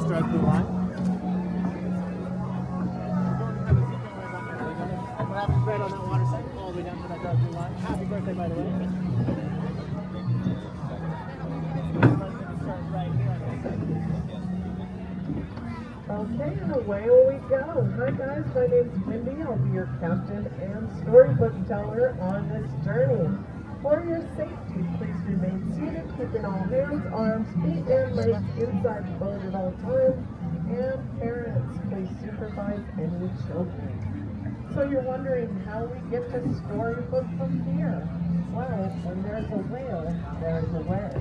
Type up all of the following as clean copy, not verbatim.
stroke the line. What happens right on that water side, all the way down to that dark blue line. Happy birthday, by the way. Start right here on this side. Okay, and away we go. Hi guys, my name's Wendy. I'll be your captain and storybook teller on this journey. For your safety, please remain seated, keeping all hands, arms, feet, and legs inside the boat at all times. And parents, please supervise any children. So you're wondering how we get to Storybook from here. Well, when there's a whale, there's a way.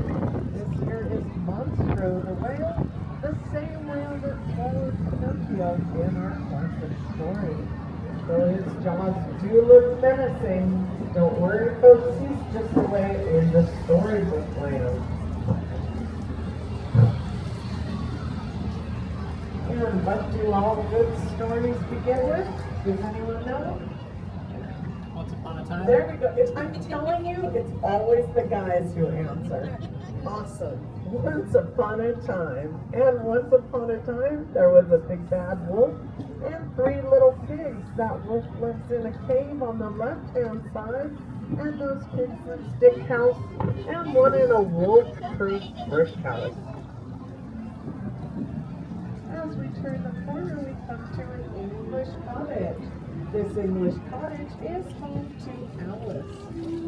This here is Monstro the whale, the same whale that swallowed Pinocchio in our classic story. Though his jaws do look menacing, don't worry folks, he's just away in the Storybook Land. And what do all good stories begin with? Does anyone know? Once upon a time. There we go. I'm telling you, it's always the guys who answer. Awesome. Once upon a time. And once upon a time, there was a big bad wolf and 3 little pigs. That wolf lives in a cave on the left-hand side, and those pigs in a stick house, and one in a wolf-proof brick house. As we turn the corner, we come to an English cottage. This English cottage is home to Alice.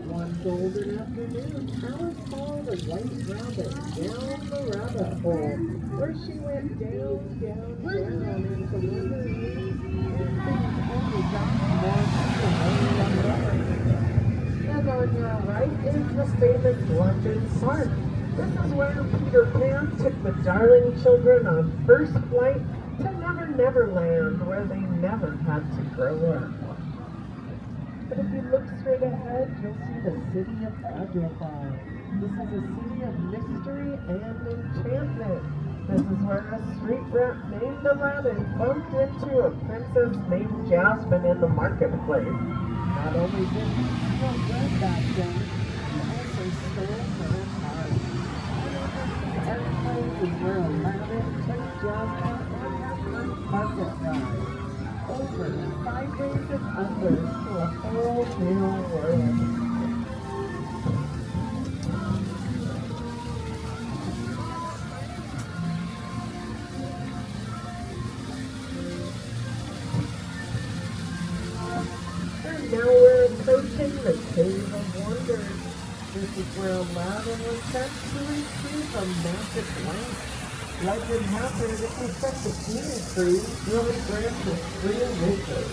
One golden afternoon, Alice followed a white rabbit down the rabbit hole, where she went down into wonderland, and things only got more fascinating. And on your right is the famous London Park. This is where Peter Pan took the darling children on first flight to Neverland, where they never had to grow up. But if you look straight ahead, you'll see the city of Agrabah. This is a city of mystery and enchantment. This is where a street rat named Aladdin bumped into a princess named Jasmine in the marketplace. Not only did he steal bread back then, he also stole her heart. Every place is where Aladdin took Jasmine on her first market ride. Over, sideways, and under to a whole new world. And now we're approaching the Cave of Wonders. This is where Aladdin was sent to receive a magic lamp. Legend has it if we set the genie free, you'll grant us 3 wishes.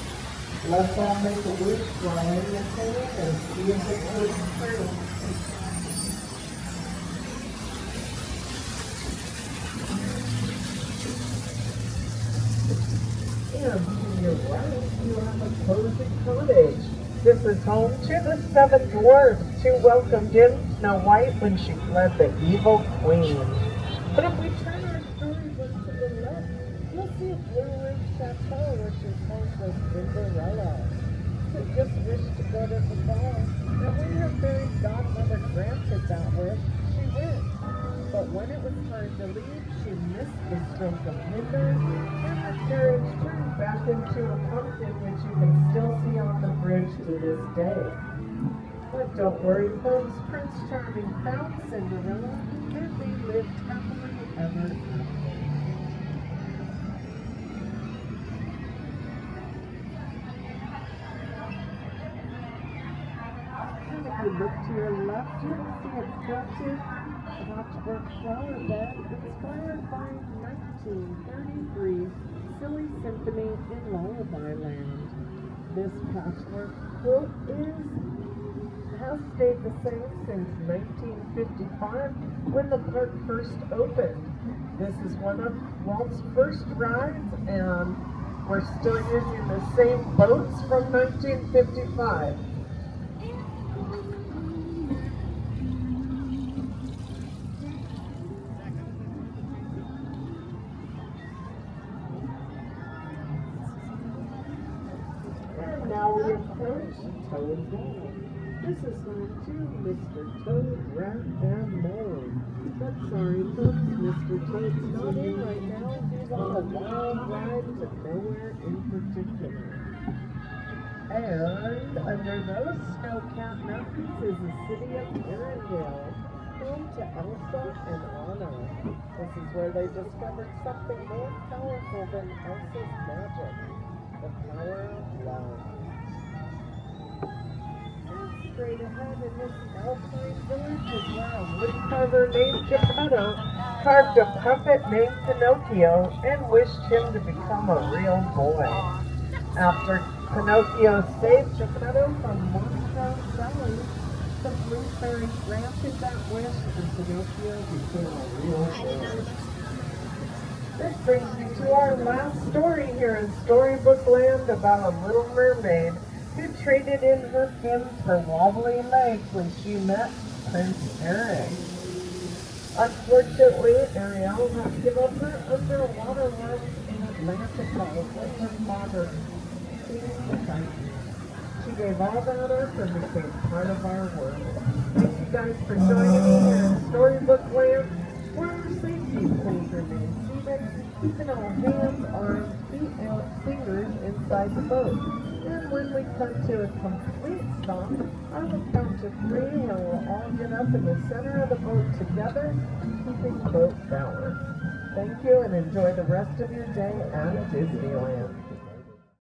Let's all make a wish while in the cave and see if it goes true. And to your right, you have a cozy cottage. This is home to the 7 dwarfs who welcomed in Snow White when she fled the evil queen. But if we turn our storybook to the left, you'll see a Blue Roof Chateau, which is home to Cinderella, who just wished to go to the ball. And when her fairy godmother granted that wish, she went. But when it was time to leave, she missed the stroke of midnight, and her carriage turned back into a pumpkin, which you can still see on the bridge to this day. But don't worry, folks, Prince Charming found Cinderella, and they lived happily ever after. And if you look to your left, you will see a quilted patchwork flower bed inspired by 1933 Silly Symphony in Lullaby Land. This patchwork quilt has stayed the same since 1955 when the park first opened. This is one of Walt's first rides, and we're still using the same boats from 1955. And now we approach Toad Hall. This is home to Mr. Toad, Rat, and Mole. But sorry folks, Mr. Toad's not in right now. He's on a wild ride to nowhere in particular. And under those snow-capped mountains is the city of Arendelle, home to Elsa and Anna. This is where they discovered something more powerful than Elsa's magic, the power of love. Straight ahead in this alpine village is where a woodcarver named Geppetto carved a puppet named Pinocchio and wished him to become a real boy. After Pinocchio saved Geppetto from Monstro's belly, the blue fairy granted that wish and Pinocchio became a real boy. This brings me to our last story here in Storybook Land about a little mermaid who traded in her fins for wobbly legs when she met Prince Eric. Unfortunately, Ariel had to give up her underwater life in Atlantica with her father, King Poseidon. She gave all that up and became part of our world. Thank you guys for joining me here in Storybook Land. For our safety, please remain seated, keeping all hands, arms, feet, and fingers inside the boat. And when we come to a complete stop, I will count to 3 and we'll all get up in the center of the boat together, keeping boat balance. Thank you and enjoy the rest of your day at Disneyland.